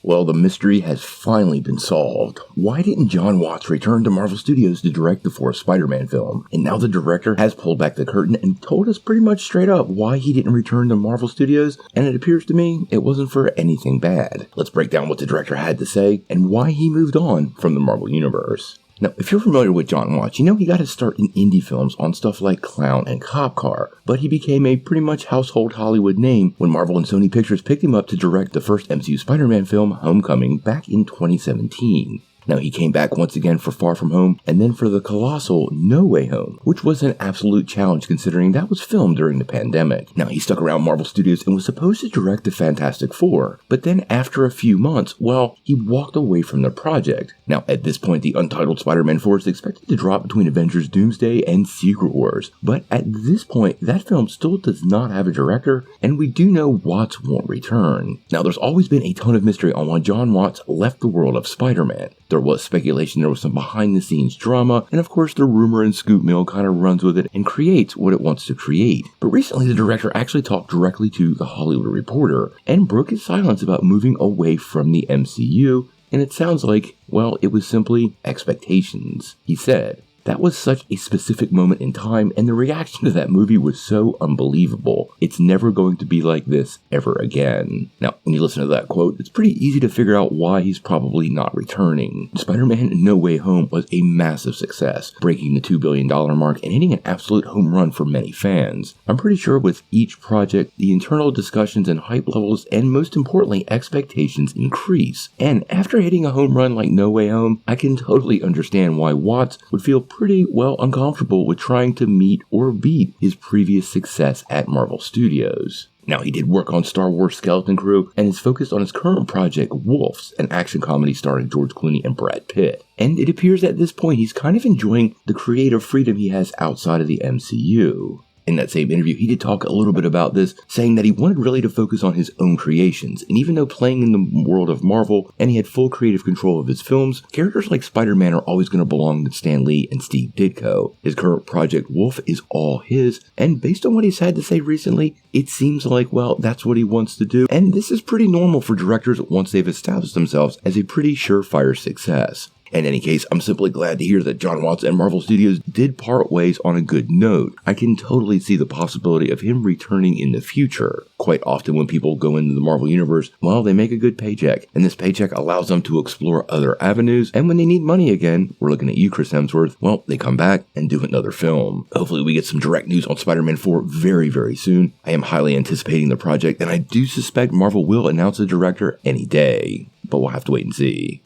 Well, the mystery has finally been solved. Why didn't Jon Watts return to Marvel Studios to direct the fourth Spider-Man film? And now the director has pulled back the curtain and told us pretty much straight up why he didn't return to Marvel Studios, and it appears to me it wasn't for anything bad. Let's break down what the director had to say and why he moved on from the Marvel Universe. Now, if you're familiar with Jon Watts, you know he got his start in indie films on stuff like Clown and Cop Car, but he became a pretty much household Hollywood name when Marvel and Sony Pictures picked him up to direct the first MCU Spider-Man film, Homecoming, back in 2017. Now, he came back once again for Far From Home, and then for the colossal No Way Home, which was an absolute challenge considering that was filmed during the pandemic. Now, he stuck around Marvel Studios and was supposed to direct the Fantastic Four, but then after a few months, well, he walked away from the project. Now, at this point, the untitled Spider-Man 4 is expected to drop between Avengers Doomsday and Secret Wars, but at this point, that film still does not have a director, and we do know Watts won't return. Now, there's always been a ton of mystery on why Jon Watts left the world of Spider-Man. There was speculation there was some behind-the-scenes drama, and of course the rumor and scoop mill kind of runs with it and creates what it wants to create. But recently the director actually talked directly to The Hollywood Reporter and broke his silence about moving away from the MCU, and it sounds like, well, it was simply expectations. He said, "That was such a specific moment in time, and the reaction to that movie was so unbelievable. It's never going to be like this ever again." Now, when you listen to that quote, it's pretty easy to figure out why he's probably not returning. Spider-Man No Way Home was a massive success, breaking the $2 billion mark and hitting an absolute home run for many fans. I'm pretty sure with each project, the internal discussions and hype levels, and most importantly, expectations increase. And after hitting a home run like No Way Home, I can totally understand why Watts would feel pretty uncomfortable with trying to meet or beat his previous success at Marvel Studios. Now, he did work on Star Wars Skeleton Crew and is focused on his current project, Wolves, an action comedy starring George Clooney and Brad Pitt. And it appears at this point he's kind of enjoying the creative freedom he has outside of the MCU. In that same interview, he did talk a little bit about this, saying that he wanted really to focus on his own creations, and even though playing in the world of Marvel and he had full creative control of his films, characters like Spider-Man are always going to belong to Stan Lee and Steve Ditko. His current project, Wolf, is all his, and based on what he's had to say recently, it seems like, well, that's what he wants to do, and this is pretty normal for directors once they've established themselves as a pretty surefire success. In any case, I'm simply glad to hear that Jon Watts and Marvel Studios did part ways on a good note. I can totally see the possibility of him returning in the future. Quite often when people go into the Marvel Universe, well, they make a good paycheck, and this paycheck allows them to explore other avenues, and when they need money again, we're looking at you, Chris Hemsworth, well, they come back and do another film. Hopefully we get some direct news on Spider-Man 4 very, very soon. I am highly anticipating the project, and I do suspect Marvel will announce a director any day, but we'll have to wait and see.